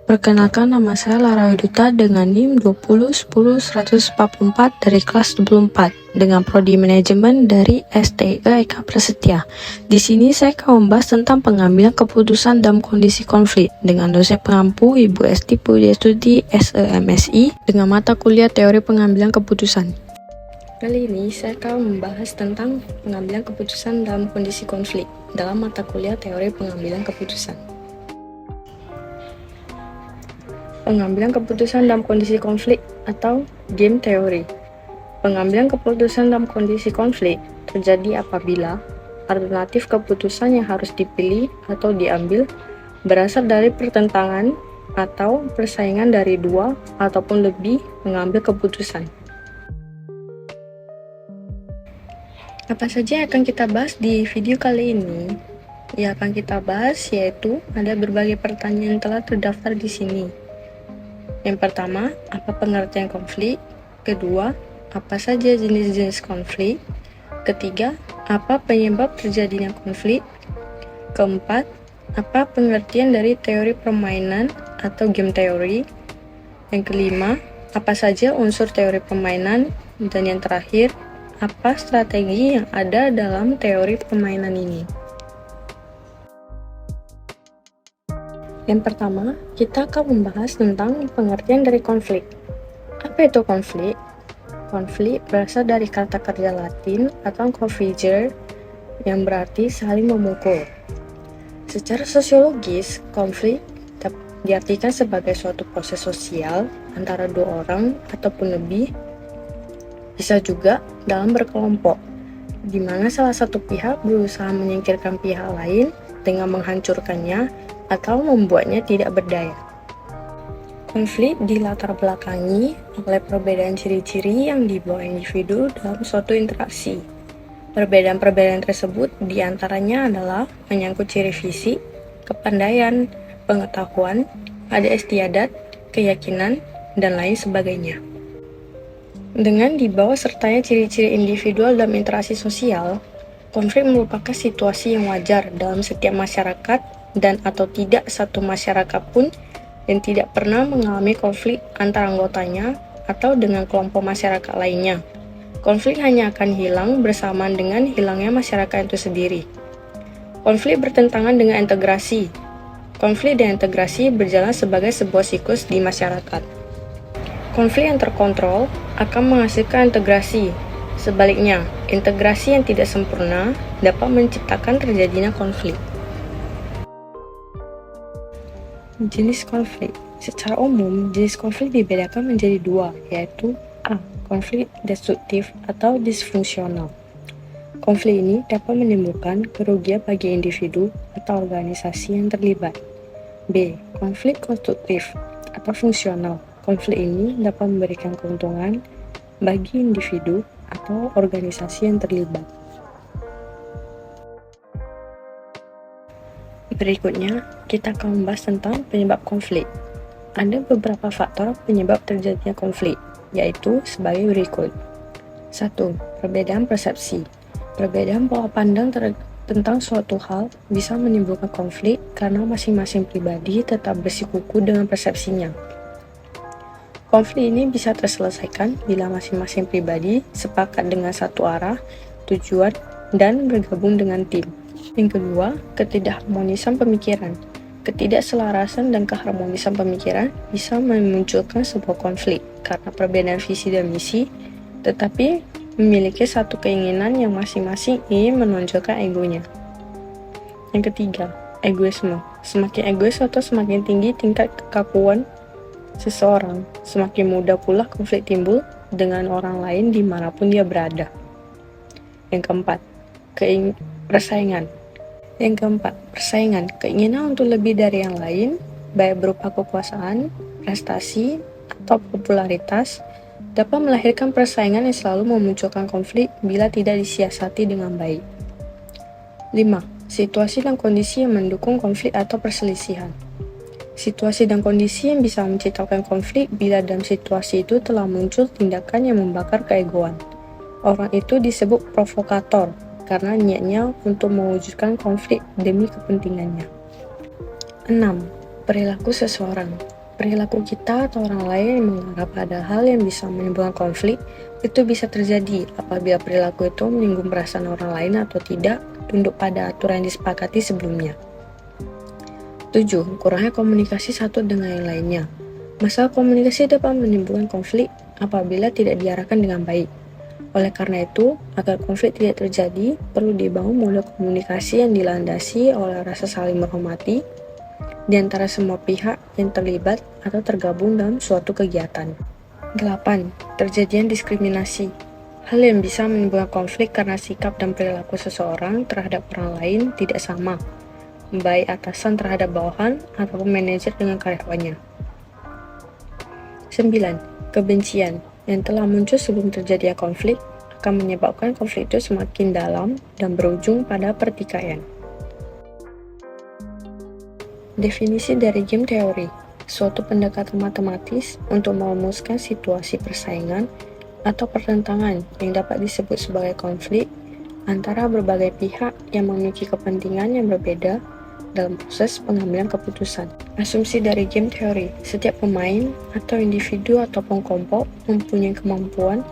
Perkenalkan, nama saya Lara Widuta dengan NIM 2010144 dari kelas 24 dengan prodi manajemen dari STIE Eka Prasetya. Di sini saya akan membahas tentang pengambilan keputusan dalam kondisi konflik dengan dosen pengampu Ibu Esti Pudyastudi SEMSI dengan mata kuliah teori pengambilan keputusan. Kali ini saya akan membahas tentang pengambilan keputusan dalam kondisi konflik dalam mata kuliah teori pengambilan keputusan. Pengambilan keputusan dalam kondisi konflik atau game teori. Pengambilan keputusan dalam kondisi konflik terjadi apabila alternatif keputusan yang harus dipilih atau diambil berasal dari pertentangan atau persaingan dari dua ataupun lebih mengambil keputusan. Apa saja yang akan kita bahas di video kali ini? Yang akan kita bahas yaitu ada berbagai pertanyaan yang telah terdaftar di sini. Yang pertama, apa pengertian konflik? Kedua, apa saja jenis-jenis konflik? Ketiga, apa penyebab terjadinya konflik? Keempat, apa pengertian dari teori permainan atau game teori? Yang kelima, apa saja unsur teori permainan? Dan yang terakhir, apa strategi yang ada dalam teori permainan ini? Yang pertama, kita akan membahas tentang pengertian dari konflik. Apa itu konflik? Konflik berasal dari kata kerja Latin atau confligere yang berarti saling memukul. Secara sosiologis, konflik diartikan sebagai suatu proses sosial antara dua orang ataupun lebih, bisa juga dalam berkelompok, di mana salah satu pihak berusaha menyingkirkan pihak lain dengan menghancurkannya atau membuatnya tidak berdaya. Konflik dilatar belakangi oleh perbedaan ciri-ciri yang dibawa individu dalam suatu interaksi. Perbedaan-perbedaan tersebut diantaranya adalah menyangkut ciri fisik, kepandaian, pengetahuan, adat istiadat, keyakinan, dan lain sebagainya. Dengan dibawa sertanya ciri-ciri individual dalam interaksi sosial, konflik merupakan situasi yang wajar dalam setiap masyarakat dan atau tidak satu masyarakat pun yang tidak pernah mengalami konflik antara anggotanya atau dengan kelompok masyarakat lainnya. Konflik hanya akan hilang bersamaan dengan hilangnya masyarakat itu sendiri. Konflik bertentangan dengan integrasi. Konflik dan integrasi berjalan sebagai sebuah siklus di masyarakat. Konflik yang terkontrol akan menghasilkan integrasi. Sebaliknya, integrasi yang tidak sempurna dapat menciptakan terjadinya konflik. Jenis konflik. Secara umum, jenis konflik dibedakan menjadi dua, yaitu A. Konflik destruktif atau disfungsional. Konflik ini dapat menimbulkan kerugian bagi individu atau organisasi yang terlibat. B. Konflik konstruktif atau fungsional. Konflik ini dapat memberikan keuntungan bagi individu atau organisasi yang terlibat. Berikutnya, kita akan membahas tentang penyebab konflik. Ada beberapa faktor penyebab terjadinya konflik, yaitu sebagai berikut. 1. Perbedaan persepsi. Perbedaan pola pandang tentang suatu hal bisa menimbulkan konflik karena masing-masing pribadi tetap bersikukuh dengan persepsinya. Konflik ini bisa terselesaikan bila masing-masing pribadi sepakat dengan satu arah, tujuan, dan bergabung dengan tim. Yang kedua, ketidakharmonisan pemikiran. Ketidakselarasan dan keharmonisan pemikiran bisa memunculkan sebuah konflik karena perbedaan visi dan misi, tetapi memiliki satu keinginan yang masing-masing ingin menonjolkan egonya. Yang ketiga, egoisme. Semakin egois atau semakin tinggi tingkat kekakuan seseorang, semakin mudah pula konflik timbul dengan orang lain dimanapun dia berada. Yang keempat, persaingan. Keinginan untuk lebih dari yang lain, baik berupa kekuasaan, prestasi, atau popularitas, dapat melahirkan persaingan yang selalu memunculkan konflik bila tidak disiasati dengan baik. 5. Situasi dan kondisi yang mendukung konflik atau perselisihan. Situasi dan kondisi yang bisa menciptakan konflik bila dalam situasi itu telah muncul tindakan yang membakar keegoan. Orang itu disebut provokator, karena niatnya untuk mewujudkan konflik demi kepentingannya. 6. Perilaku seseorang. Perilaku kita atau orang lain yang menganggap ada hal yang bisa menimbulkan konflik, itu bisa terjadi apabila perilaku itu menyinggung perasaan orang lain atau tidak tunduk pada aturan yang disepakati sebelumnya. 7. Kurangnya komunikasi satu dengan yang lainnya. Masalah komunikasi dapat menimbulkan konflik apabila tidak diarahkan dengan baik. Oleh karena itu, agar konflik tidak terjadi, perlu dibangun model komunikasi yang dilandasi oleh rasa saling menghormati di antara semua pihak yang terlibat atau tergabung dalam suatu kegiatan. 8. Terjadinya diskriminasi. Hal yang bisa menimbulkan konflik karena sikap dan perilaku seseorang terhadap orang lain tidak sama, baik atasan terhadap bawahan ataupun manajer dengan karyawannya. 9. Kebencian yang telah muncul sebelum terjadinya konflik akan menyebabkan konflik itu semakin dalam dan berujung pada pertikaian. Definisi dari game teori, suatu pendekatan matematis untuk merumuskan situasi persaingan atau pertentangan yang dapat disebut sebagai konflik antara berbagai pihak yang memiliki kepentingan yang berbeda dalam proses pengambilan keputusan. Asumsi dari game teori, setiap pemain atau individu ataupun kelompok mempunyai kemampuan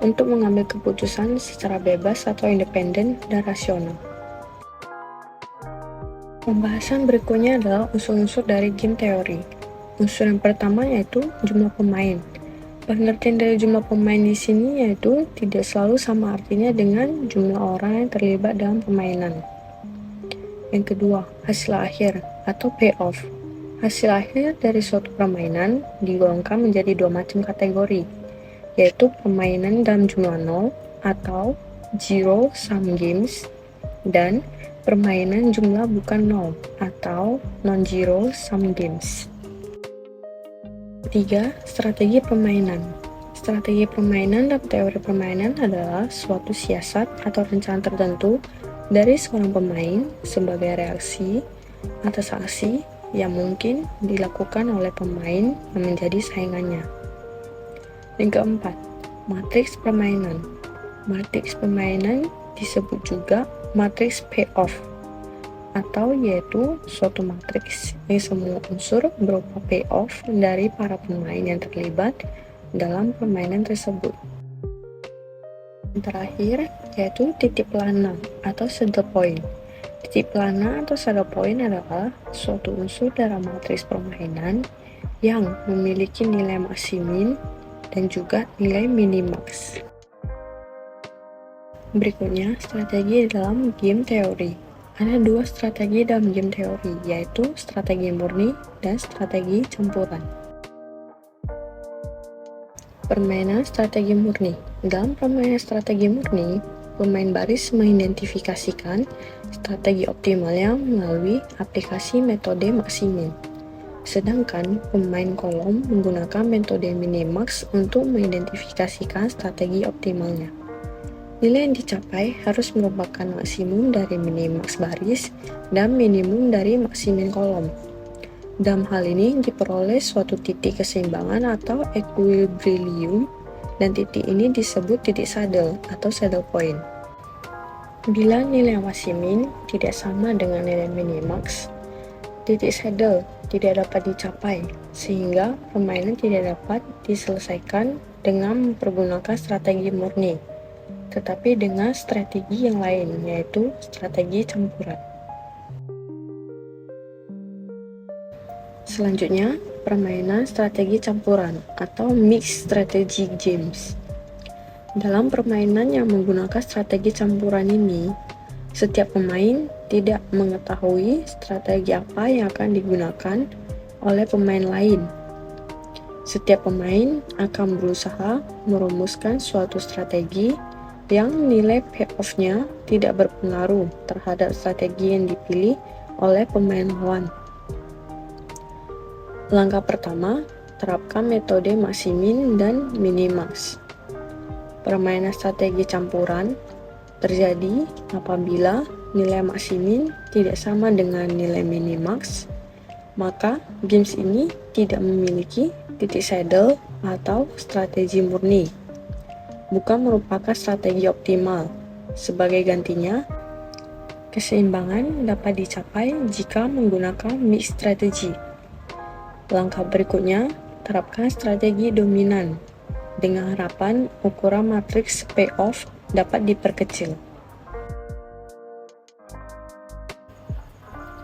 untuk mengambil keputusan secara bebas atau independen dan rasional. Pembahasan berikutnya adalah unsur-unsur dari game teori. Unsur yang pertama yaitu jumlah pemain. Pengertian dari jumlah pemain di sini yaitu tidak selalu sama artinya dengan jumlah orang yang terlibat dalam permainan. Yang kedua, hasil akhir atau payoff. Hasil akhir dari suatu permainan digolongkan menjadi dua macam kategori, yaitu permainan dalam jumlah 0 atau zero sum games dan permainan jumlah bukan 0 atau non-zero sum games. Ketiga, strategi permainan. Strategi permainan dalam teori permainan adalah suatu siasat atau rencana tertentu dari seorang pemain sebagai reaksi atas aksi yang mungkin dilakukan oleh pemain yang menjadi saingannya. Yang keempat, matriks permainan. Matriks permainan disebut juga matriks payoff, atau yaitu suatu matriks yang semua unsur berupa payoff dari para pemain yang terlibat dalam permainan tersebut. Yang terakhir yaitu titik pelana atau saddle point. Titik pelana atau saddle point adalah suatu unsur dalam matriks permainan yang memiliki nilai maksimin dan juga nilai minimax. Berikutnya, strategi dalam game teori. Ada dua strategi dalam game teori, yaitu strategi murni dan strategi campuran. Permainan strategi murni. Dalam permainan strategi murni, pemain baris mengidentifikasikan strategi optimalnya melalui aplikasi metode maksimin. Sedangkan pemain kolom menggunakan metode minimax untuk mengidentifikasikan strategi optimalnya. Nilai yang dicapai harus merupakan maksimum dari minimax baris dan minimum dari maksimin kolom. Dalam hal ini diperoleh suatu titik keseimbangan atau equilibrium, dan titik ini disebut titik saddle atau saddle point. Bila nilai maksimin tidak sama dengan nilai minimax, titik saddle tidak dapat dicapai, sehingga permainan tidak dapat diselesaikan dengan mempergunakan strategi murni, tetapi dengan strategi yang lain, yaitu strategi campuran. Selanjutnya, permainan strategi campuran atau mixed strategy games. Dalam permainan yang menggunakan strategi campuran ini, setiap pemain tidak mengetahui strategi apa yang akan digunakan oleh pemain lain. Setiap pemain akan berusaha merumuskan suatu strategi yang nilai payoff-nya tidak berpengaruh terhadap strategi yang dipilih oleh pemain lawan. Langkah pertama, terapkan metode maksimin dan minimax. Permainan strategi campuran terjadi apabila nilai maksimin tidak sama dengan nilai minimax, maka games ini tidak memiliki titik saddle atau strategi murni, bukan merupakan strategi optimal. Sebagai gantinya, keseimbangan dapat dicapai jika menggunakan mixed strategy. Langkah berikutnya, terapkan strategi dominan dengan harapan ukuran matriks payoff dapat diperkecil.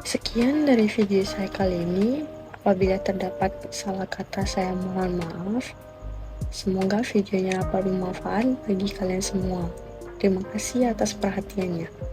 Sekian dari video saya kali ini. Apabila terdapat salah kata, saya mohon maaf. Semoga videonya dapat bermanfaat bagi kalian semua. Terima kasih atas perhatiannya.